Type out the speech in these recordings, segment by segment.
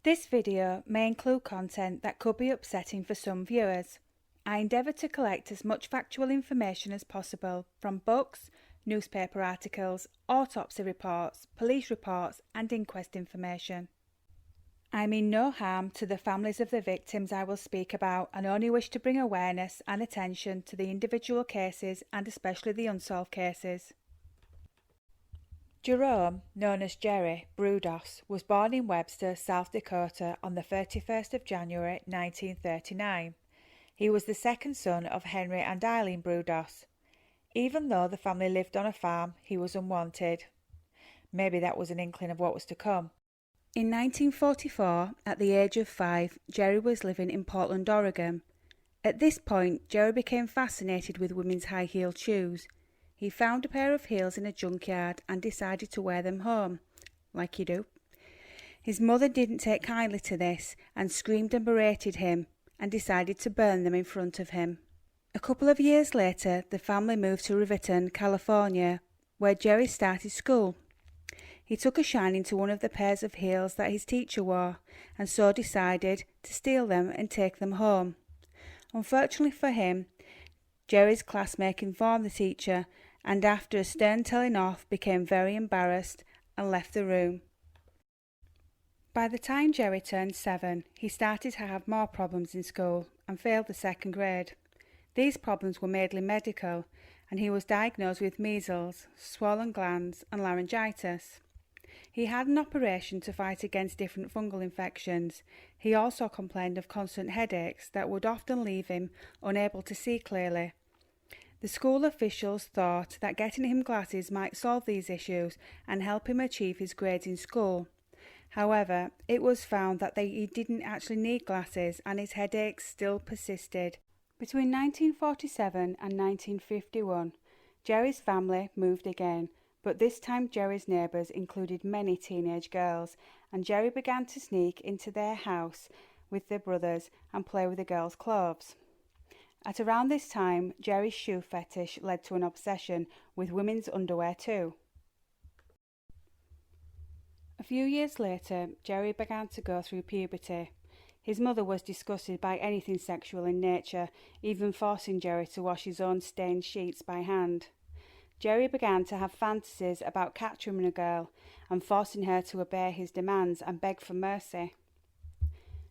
This video may include content that could be upsetting for some viewers. I endeavour to collect as much factual information as possible from books, newspaper articles, autopsy reports, police reports and inquest information. I mean no harm to the families of the victims I will speak about and only wish to bring awareness and attention to the individual cases and especially the unsolved cases. Jerome, known as Jerry Brudos, was born in Webster, South Dakota on the 31st of January 1939. He was the second son of Henry and Eileen Brudos. Even though the family lived on a farm, he was unwanted. Maybe that was an inkling of what was to come. In 1944, at the age of 5, Jerry was living in Portland, Oregon. At this point, Jerry became fascinated with women's high-heeled shoes. He found a pair of heels in a junkyard and decided to wear them home, like you do. His mother didn't take kindly to this and screamed and berated him and decided to burn them in front of him. A couple of years later, the family moved to Riverton, California, where Jerry started school. He took a shining to one of the pairs of heels that his teacher wore and so decided to steal them and take them home. Unfortunately for him, Jerry's classmate informed the teacher and after a stern telling off became very embarrassed and left the room. By the time Jerry turned 7, he started to have more problems in school and failed the 2nd grade. These problems were mainly medical and he was diagnosed with measles, swollen glands and laryngitis. He had an operation to fight against different fungal infections. He also complained of constant headaches that would often leave him unable to see clearly. The school officials thought that getting him glasses might solve these issues and help him achieve his grades in school. However, it was found that he didn't actually need glasses and his headaches still persisted. Between 1947 and 1951, Jerry's family moved again, but this time Jerry's neighbours included many teenage girls, and Jerry began to sneak into their house with their brothers and play with the girls' clothes. At around this time, Jerry's shoe fetish led to an obsession with women's underwear too. A few years later, Jerry began to go through puberty. His mother was disgusted by anything sexual in nature, even forcing Jerry to wash his own stained sheets by hand. Jerry began to have fantasies about capturing a girl and forcing her to obey his demands and beg for mercy.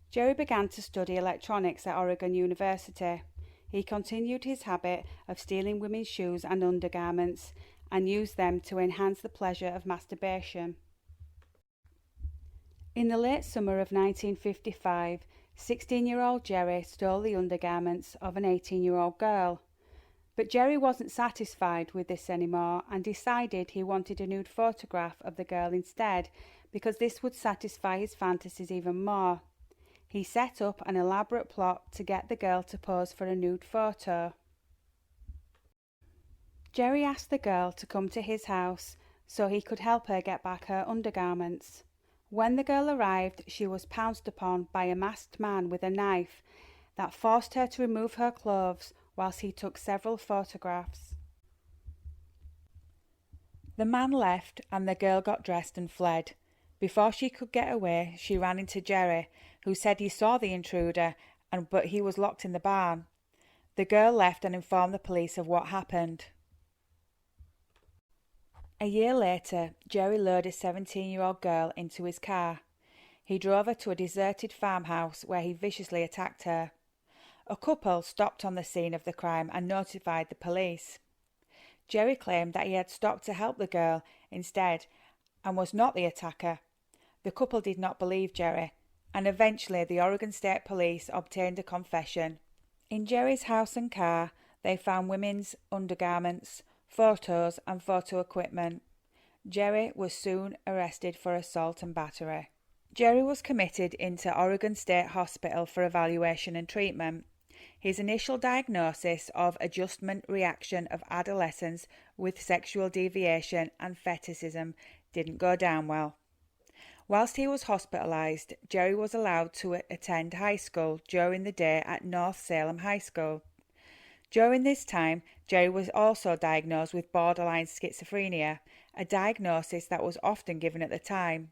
Jerry began to study electronics at Oregon University. He continued his habit of stealing women's shoes and undergarments and used them to enhance the pleasure of masturbation. In the late summer of 1955, 16-year-old Jerry stole the undergarments of an 18-year-old girl. But Jerry wasn't satisfied with this anymore and decided he wanted a nude photograph of the girl instead because this would satisfy his fantasies even more. He set up an elaborate plot to get the girl to pose for a nude photo. Jerry asked the girl to come to his house so he could help her get back her undergarments. When the girl arrived, she was pounced upon by a masked man with a knife that forced her to remove her clothes whilst he took several photographs. The man left and the girl got dressed and fled. Before she could get away, she ran into Jerry, who said he saw the intruder, but he was locked in the barn. The girl left and informed the police of what happened. A year later, Jerry lured a 17-year-old girl into his car. He drove her to a deserted farmhouse where he viciously attacked her. A couple stopped on the scene of the crime and notified the police. Jerry claimed that he had stopped to help the girl instead and was not the attacker. The couple did not believe Jerry, and eventually the Oregon State Police obtained a confession. In Jerry's house and car, they found women's undergarments, photos and photo equipment. Jerry was soon arrested for assault and battery. Jerry was committed into Oregon State Hospital for evaluation and treatment. His initial diagnosis of adjustment reaction of adolescence with sexual deviation and fetishism didn't go down well. Whilst he was hospitalized, Jerry was allowed to attend high school during the day at North Salem High School. During this time, Jerry was also diagnosed with borderline schizophrenia, a diagnosis that was often given at the time.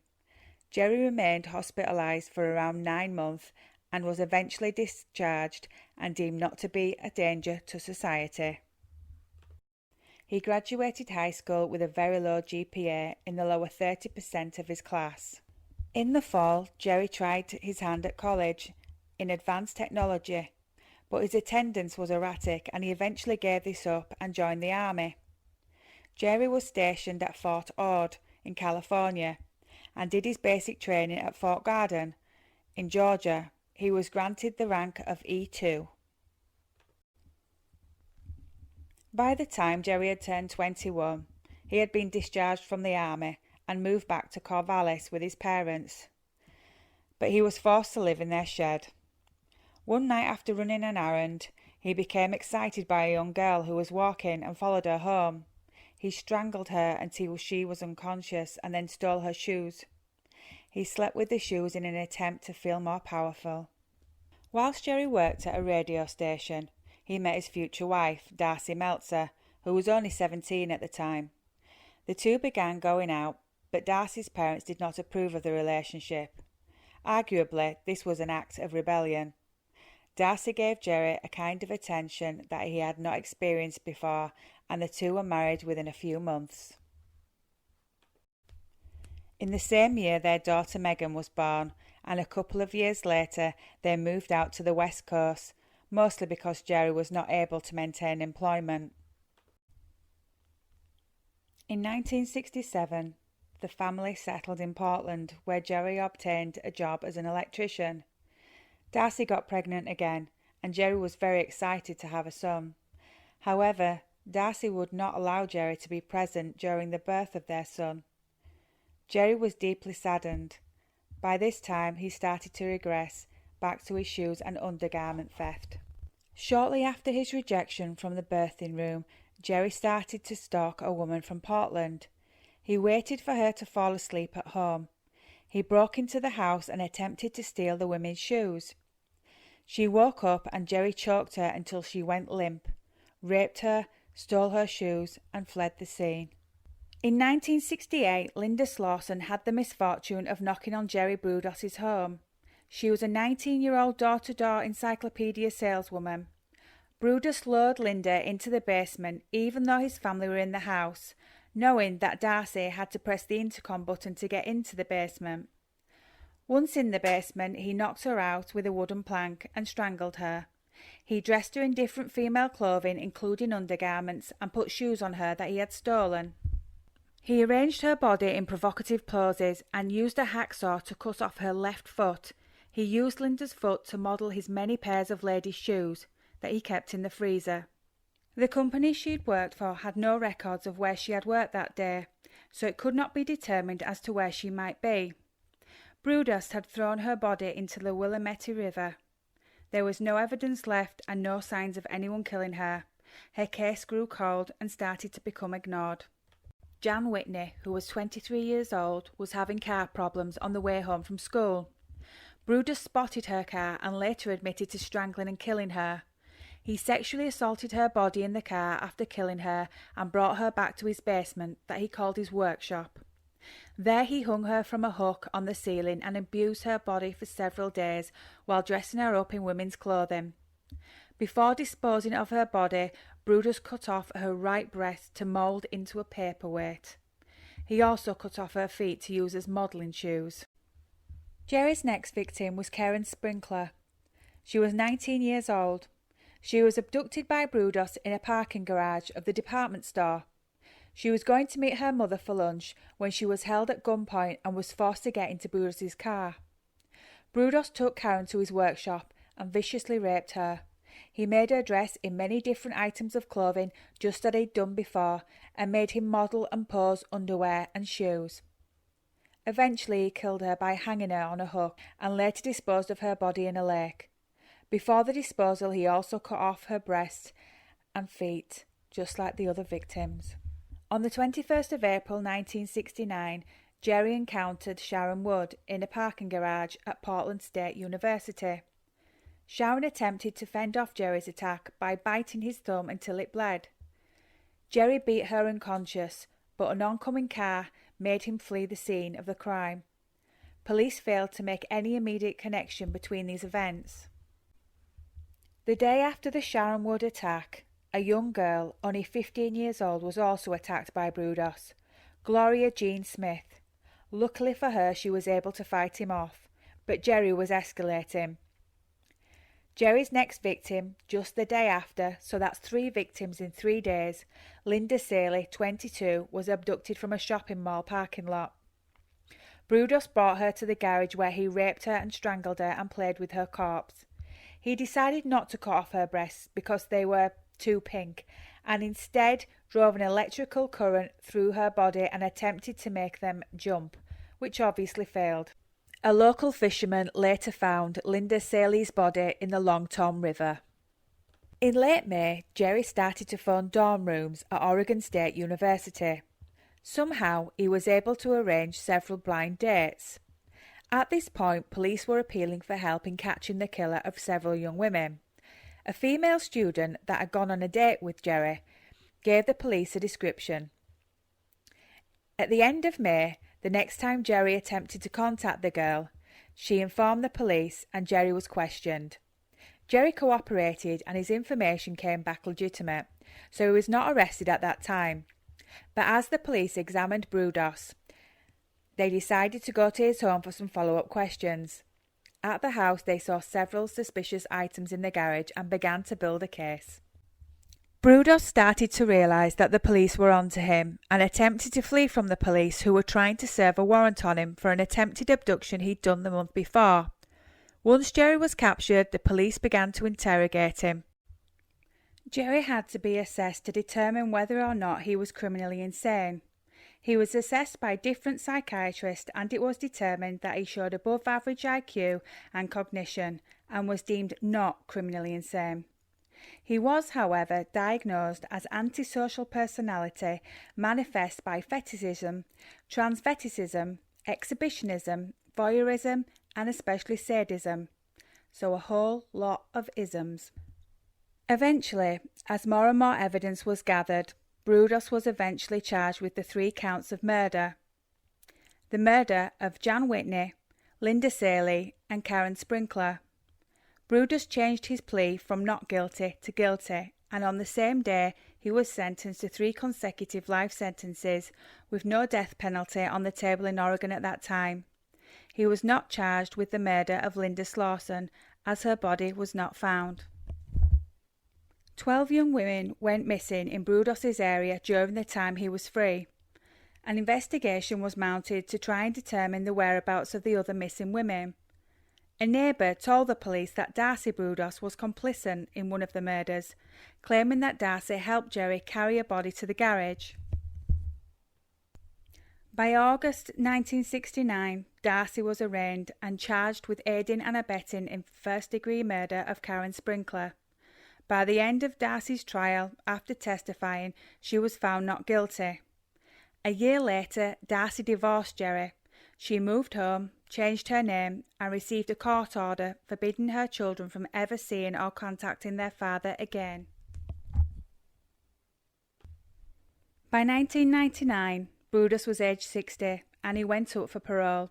Jerry remained hospitalized for around 9 months and was eventually discharged and deemed not to be a danger to society. He graduated high school with a very low GPA in the lower 30% of his class. In the fall, Jerry tried his hand at college in advanced technology, but his attendance was erratic and he eventually gave this up and joined the army. Jerry was stationed at Fort Ord in California and did his basic training at Fort Garden in Georgia. He was granted the rank of E2. By the time Jerry had turned 21, he had been discharged from the army and moved back to Corvallis with his parents. But he was forced to live in their shed. One night after running an errand, he became excited by a young girl who was walking and followed her home. He strangled her until she was unconscious and then stole her shoes. He slept with the shoes in an attempt to feel more powerful. Whilst Jerry worked at a radio station, he met his future wife, Darcy Meltzer, who was only 17 at the time. The two began going out, but Darcy's parents did not approve of the relationship. Arguably, this was an act of rebellion. Darcy gave Jerry a kind of attention that he had not experienced before, and the two were married within a few months. In the same year, their daughter Megan was born, and a couple of years later they moved out to the West Coast, mostly because Jerry was not able to maintain employment. In 1967, the family settled in Portland, where Jerry obtained a job as an electrician. Darcy got pregnant again, and Jerry was very excited to have a son. However, Darcy would not allow Jerry to be present during the birth of their son. Jerry was deeply saddened. By this time, he started to regress back to his shoes and undergarment theft. Shortly after his rejection from the birthing room, Jerry started to stalk a woman from Portland. He waited for her to fall asleep at home. He broke into the house and attempted to steal the women's shoes. She woke up and Jerry choked her until she went limp, raped her, stole her shoes, and fled the scene. In 1968, Linda Slauson had the misfortune of knocking on Jerry Brudos' home. She was a 19-year-old door-to-door encyclopedia saleswoman. Brudos lured Linda into the basement even though his family were in the house, knowing that Darcy had to press the intercom button to get into the basement. Once in the basement, he knocked her out with a wooden plank and strangled her. He dressed her in different female clothing, including undergarments, and put shoes on her that he had stolen. He arranged her body in provocative poses and used a hacksaw to cut off her left foot. He used Linda's foot to model his many pairs of ladies' shoes that he kept in the freezer. The company she'd worked for had no records of where she had worked that day, so it could not be determined as to where she might be. Brudos had thrown her body into the Willamette River. There was no evidence left and no signs of anyone killing her. Her case grew cold and started to become ignored. Jan Whitney, who was 23 years old, was having car problems on the way home from school. Brudos spotted her car and later admitted to strangling and killing her. He sexually assaulted her body in the car after killing her and brought her back to his basement that he called his workshop. There he hung her from a hook on the ceiling and abused her body for several days while dressing her up in women's clothing. Before disposing of her body, Brudos cut off her right breast to mould into a paperweight. He also cut off her feet to use as modelling shoes. Jerry's next victim was Karen Sprinkler. She was 19 years old. She was abducted by Brudos in a parking garage of the department store. She was going to meet her mother for lunch when she was held at gunpoint and was forced to get into Brudos' car. Brudos took Karen to his workshop and viciously raped her. He made her dress in many different items of clothing just as he'd done before and made him model and pose underwear and shoes. Eventually he killed her by hanging her on a hook and later disposed of her body in a lake. Before the disposal he also cut off her breasts and feet, just like the other victims. On the 21st of April 1969, Jerry encountered Sharon Wood in a parking garage at Portland State University. Sharon attempted to fend off Jerry's attack by biting his thumb until it bled. Jerry beat her unconscious, but an oncoming car made him flee the scene of the crime. police failed to make any immediate connection between these events. The day after the Sharonwood attack, a young girl, only 15 years old, was also attacked by Brudos, Gloria Jean Smith. Luckily for her, she was able to fight him off, but Jerry was escalating. Jerry's next victim, just the day after, so that's 3 victims in 3 days, Linda Saley, 22, was abducted from a shopping mall parking lot. Brudos brought her to the garage where he raped her and strangled her and played with her corpse. He decided not to cut off her breasts because they were too pink, and instead drove an electrical current through her body and attempted to make them jump, which obviously failed. A local fisherman later found Linda Saley's body in the Long Tom River. In late May, Jerry started to phone dorm rooms at Oregon State University. Somehow, he was able to arrange several blind dates. At this point, police were appealing for help in catching the killer of several young women. A female student that had gone on a date with Jerry gave the police a description. At the end of May, the next time Jerry attempted to contact the girl, she informed the police and Jerry was questioned. Jerry cooperated and his information came back legitimate, so he was not arrested at that time. But as the police examined Brudos, they decided to go to his home for some follow-up questions. At the house, they saw several suspicious items in the garage and began to build a case. Brudos started to realise that the police were onto him and attempted to flee from the police, who were trying to serve a warrant on him for an attempted abduction he'd done the month before. Once Jerry was captured, the police began to interrogate him. Jerry had to be assessed to determine whether or not he was criminally insane. He was assessed by different psychiatrists and it was determined that he showed above average IQ and cognition and was deemed not criminally insane. He was, however, diagnosed as antisocial personality manifest by fetishism, transvestism, exhibitionism, voyeurism and especially sadism. So a whole lot of isms. Eventually, as more and more evidence was gathered, Brudos was eventually charged with the 3 counts of murder. The murder of Jan Whitney, Linda Saley and Karen Sprinkler. Brudos changed his plea from not guilty to guilty, and on the same day he was sentenced to 3 consecutive life sentences with no death penalty on the table in Oregon at that time. He was not charged with the murder of Linda Slauson, as her body was not found. 12 young women went missing in Brudos' area during the time he was free. An investigation was mounted to try and determine the whereabouts of the other missing women. A neighbour told the police that Darcy Brudos was complicit in one of the murders, claiming that Darcy helped Jerry carry a body to the garage. By August 1969, Darcy was arraigned and charged with aiding and abetting in first-degree murder of Karen Sprinkler. By the end of Darcy's trial, after testifying, she was found not guilty. A year later, Darcy divorced Jerry. She moved home, changed her name, and received a court order forbidding her children from ever seeing or contacting their father again. By 1999, Brudos was aged 60 and he went up for parole.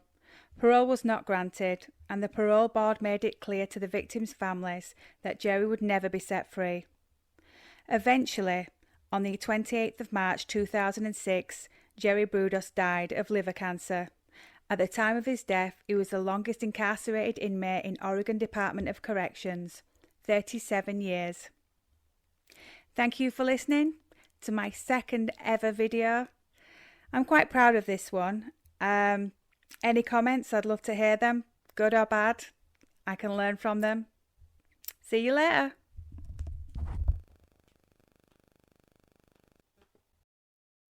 Parole was not granted, and the parole board made it clear to the victims' families that Jerry would never be set free. Eventually, on the 28th of March 2006, Jerry Brudos died of liver cancer. At the time of his death, he was the longest incarcerated inmate in Oregon Department of Corrections, 37 years. Thank you for listening to my second ever video. I'm quite proud of this one. Any comments? I'd love to hear them, good or bad. I can learn from them. See you later.